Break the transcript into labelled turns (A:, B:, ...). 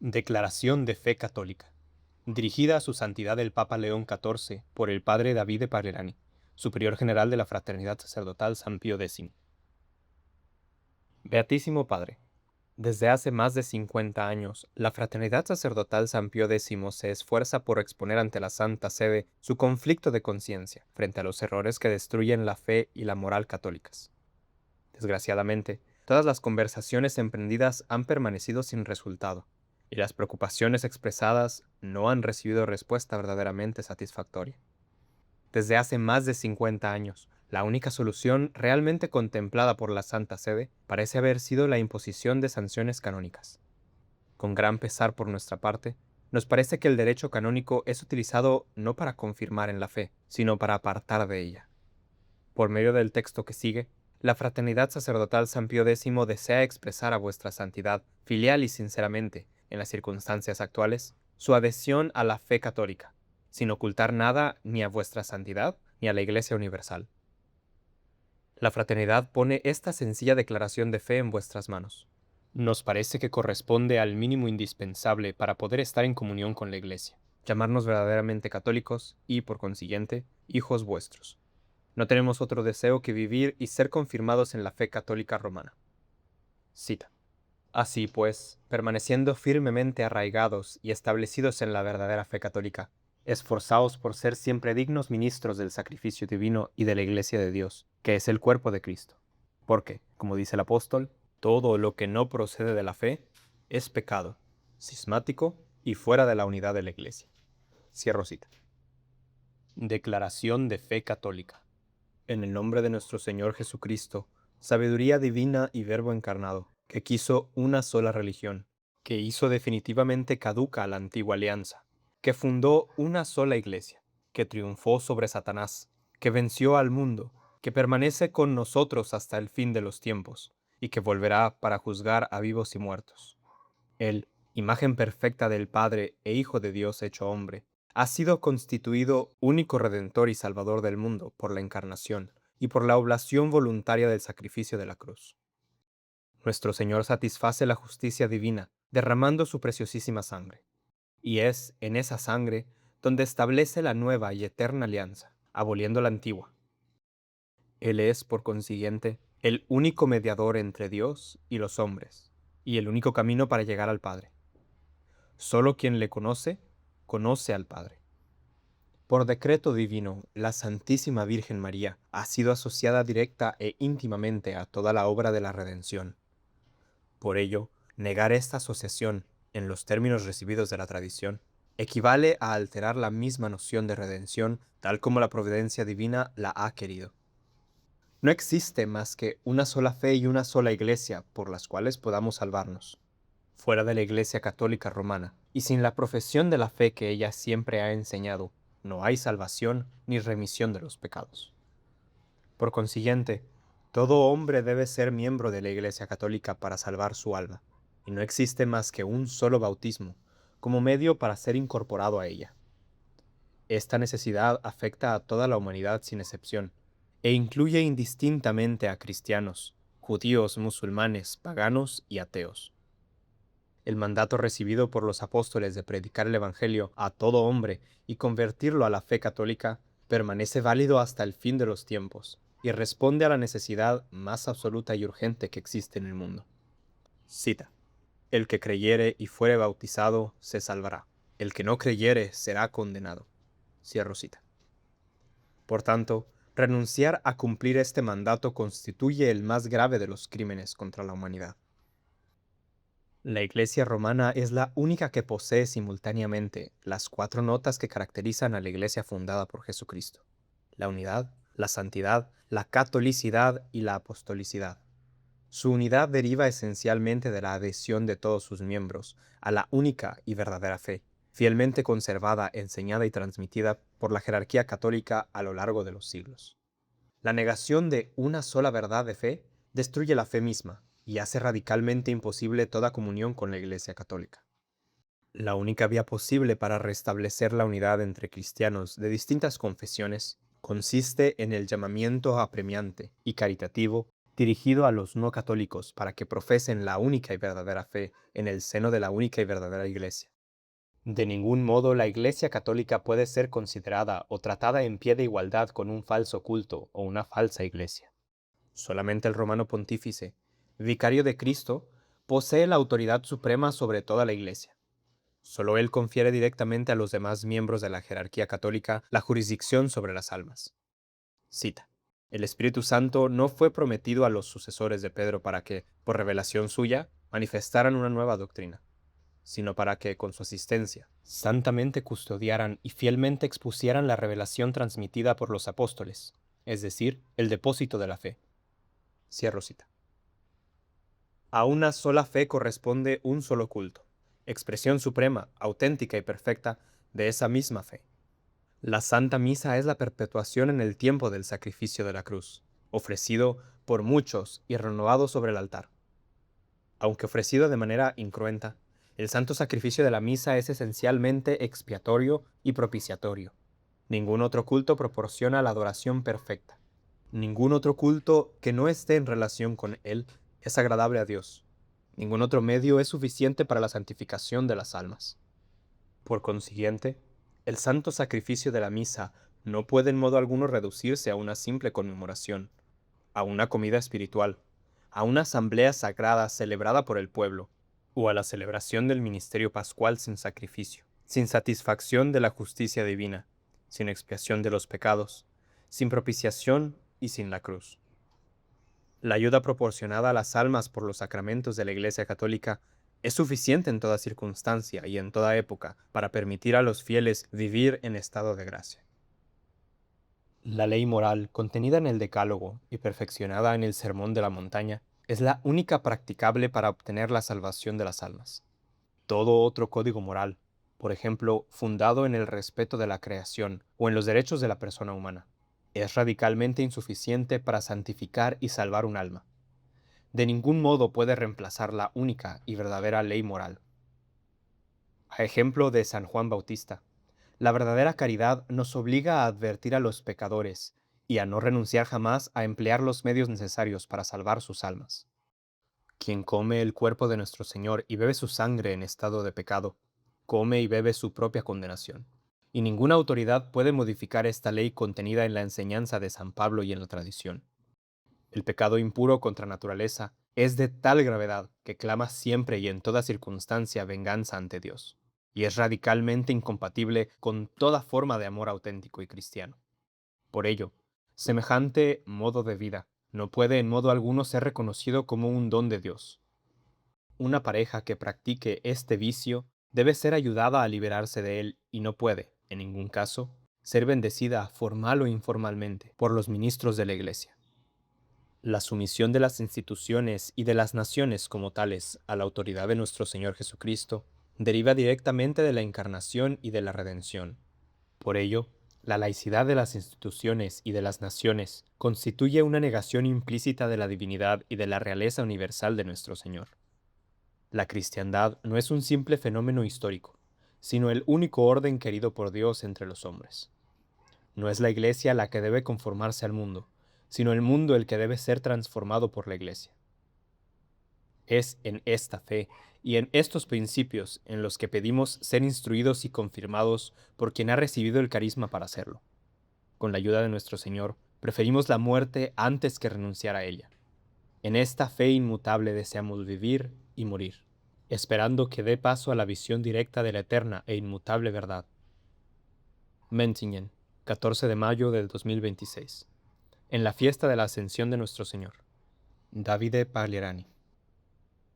A: Declaración de Fe Católica. Dirigida a su santidad el Papa León XIV por el padre Davide Parlerani, superior general de la Fraternidad Sacerdotal San Pío X. Beatísimo Padre, desde hace más de 50 años, la Fraternidad Sacerdotal San Pío X se esfuerza por exponer ante la Santa Sede su conflicto de conciencia frente a los errores que destruyen la fe y la moral católicas. Desgraciadamente, todas las conversaciones emprendidas han permanecido sin resultado, y las preocupaciones expresadas no han recibido respuesta verdaderamente satisfactoria. Desde hace más de 50 años, la única solución realmente contemplada por la Santa Sede parece haber sido la imposición de sanciones canónicas. Con gran pesar por nuestra parte, nos parece que el derecho canónico es utilizado no para confirmar en la fe, sino para apartar de ella. Por medio del texto que sigue, la Fraternidad Sacerdotal San Pío X desea expresar a vuestra santidad, filial y sinceramente, en las circunstancias actuales, su adhesión a la fe católica, sin ocultar nada ni a vuestra santidad ni a la Iglesia Universal. La Fraternidad pone esta sencilla declaración de fe en vuestras manos. Nos parece que corresponde al mínimo indispensable para poder estar en comunión con la Iglesia, llamarnos verdaderamente católicos y, por consiguiente, hijos vuestros. No tenemos otro deseo que vivir y ser confirmados en la fe católica romana. Cita. Así pues, permaneciendo firmemente arraigados y establecidos en la verdadera fe católica, esforzaos por ser siempre dignos ministros del sacrificio divino y de la Iglesia de Dios, que es el cuerpo de Cristo. Porque, como dice el apóstol, todo lo que no procede de la fe es pecado, cismático y fuera de la unidad de la Iglesia. Cierro cita. Declaración de Fe Católica. En el nombre de nuestro Señor Jesucristo, sabiduría divina y Verbo encarnado, que quiso una sola religión, que hizo definitivamente caduca la antigua alianza, que fundó una sola iglesia, que triunfó sobre Satanás, que venció al mundo, que permanece con nosotros hasta el fin de los tiempos, y que volverá para juzgar a vivos y muertos. Él, imagen perfecta del Padre e Hijo de Dios hecho hombre, ha sido constituido único Redentor y Salvador del mundo por la encarnación y por la oblación voluntaria del sacrificio de la cruz. Nuestro Señor satisface la justicia divina, derramando su preciosísima sangre. Y es en esa sangre donde establece la nueva y eterna alianza, aboliendo la antigua. Él es, por consiguiente, el único mediador entre Dios y los hombres, y el único camino para llegar al Padre. Solo quien le conoce, conoce al Padre. Por decreto divino, la Santísima Virgen María ha sido asociada directa e íntimamente a toda la obra de la redención. Por ello, negar esta asociación, en los términos recibidos de la tradición, equivale a alterar la misma noción de redención tal como la providencia divina la ha querido. No existe más que una sola fe y una sola iglesia por las cuales podamos salvarnos. Fuera de la Iglesia Católica Romana, y sin la profesión de la fe que ella siempre ha enseñado, no hay salvación ni remisión de los pecados. Por consiguiente, todo hombre debe ser miembro de la Iglesia Católica para salvar su alma, y no existe más que un solo bautismo, como medio para ser incorporado a ella. Esta necesidad afecta a toda la humanidad sin excepción, e incluye indistintamente a cristianos, judíos, musulmanes, paganos y ateos. El mandato recibido por los apóstoles de predicar el Evangelio a todo hombre y convertirlo a la fe católica permanece válido hasta el fin de los tiempos y responde a la necesidad más absoluta y urgente que existe en el mundo. Cita. El que creyere y fuere bautizado se salvará. El que no creyere será condenado. Cierro cita. Por tanto, renunciar a cumplir este mandato constituye el más grave de los crímenes contra la humanidad. La Iglesia romana es la única que posee simultáneamente las cuatro notas que caracterizan a la Iglesia fundada por Jesucristo: la unidad, la santidad, la catolicidad y la apostolicidad. Su unidad deriva esencialmente de la adhesión de todos sus miembros a la única y verdadera fe, fielmente conservada, enseñada y transmitida por la jerarquía católica a lo largo de los siglos. La negación de una sola verdad de fe destruye la fe misma y hace radicalmente imposible toda comunión con la Iglesia Católica. La única vía posible para restablecer la unidad entre cristianos de distintas confesiones consiste en el llamamiento apremiante y caritativo dirigido a los no católicos para que profesen la única y verdadera fe en el seno de la única y verdadera Iglesia. De ningún modo la Iglesia católica puede ser considerada o tratada en pie de igualdad con un falso culto o una falsa Iglesia. Solamente el romano pontífice, vicario de Cristo, posee la autoridad suprema sobre toda la Iglesia. Solo él confiere directamente a los demás miembros de la jerarquía católica la jurisdicción sobre las almas. Cita. El Espíritu Santo no fue prometido a los sucesores de Pedro para que, por revelación suya, manifestaran una nueva doctrina, sino para que, con su asistencia, santamente custodiaran y fielmente expusieran la revelación transmitida por los apóstoles, es decir, el depósito de la fe. Cierro cita. A una sola fe corresponde un solo culto, expresión suprema, auténtica y perfecta de esa misma fe. La Santa Misa es la perpetuación en el tiempo del sacrificio de la cruz, ofrecido por muchos y renovado sobre el altar. Aunque ofrecido de manera incruenta, el santo sacrificio de la misa es esencialmente expiatorio y propiciatorio. Ningún otro culto proporciona la adoración perfecta. Ningún otro culto que no esté en relación con él es agradable a Dios. Ningún otro medio es suficiente para la santificación de las almas. Por consiguiente, el santo sacrificio de la misa no puede en modo alguno reducirse a una simple conmemoración, a una comida espiritual, a una asamblea sagrada celebrada por el pueblo, o a la celebración del ministerio pascual sin sacrificio, sin satisfacción de la justicia divina, sin expiación de los pecados, sin propiciación y sin la cruz. La ayuda proporcionada a las almas por los sacramentos de la Iglesia Católica es suficiente en toda circunstancia y en toda época para permitir a los fieles vivir en estado de gracia. La ley moral, contenida en el Decálogo y perfeccionada en el Sermón de la Montaña, es la única practicable para obtener la salvación de las almas. Todo otro código moral, por ejemplo, fundado en el respeto de la creación o en los derechos de la persona humana, es radicalmente insuficiente para santificar y salvar un alma. De ningún modo puede reemplazar la única y verdadera ley moral. A ejemplo de San Juan Bautista, la verdadera caridad nos obliga a advertir a los pecadores y a no renunciar jamás a emplear los medios necesarios para salvar sus almas. Quien come el cuerpo de nuestro Señor y bebe su sangre en estado de pecado, come y bebe su propia condenación. Y ninguna autoridad puede modificar esta ley contenida en la enseñanza de San Pablo y en la tradición. El pecado impuro contra naturaleza es de tal gravedad que clama siempre y en toda circunstancia venganza ante Dios, y es radicalmente incompatible con toda forma de amor auténtico y cristiano. Por ello, semejante modo de vida no puede en modo alguno ser reconocido como un don de Dios. Una pareja que practique este vicio debe ser ayudada a liberarse de él y no puede, en ningún caso, ser bendecida formal o informalmente por los ministros de la Iglesia. La sumisión de las instituciones y de las naciones como tales a la autoridad de nuestro Señor Jesucristo deriva directamente de la encarnación y de la redención. Por ello, la laicidad de las instituciones y de las naciones constituye una negación implícita de la divinidad y de la realeza universal de nuestro Señor. La cristiandad no es un simple fenómeno histórico, sino el único orden querido por Dios entre los hombres. No es la Iglesia la que debe conformarse al mundo, sino el mundo el que debe ser transformado por la Iglesia. Es en esta fe y en estos principios en los que pedimos ser instruidos y confirmados por quien ha recibido el carisma para hacerlo. Con la ayuda de nuestro Señor, preferimos la muerte antes que renunciar a ella. En esta fe inmutable deseamos vivir y morir, esperando que dé paso a la visión directa de la eterna e inmutable verdad. Mentingen, 14 de mayo del 2026. En la fiesta de la Ascensión de nuestro Señor. Davide Pagliarani.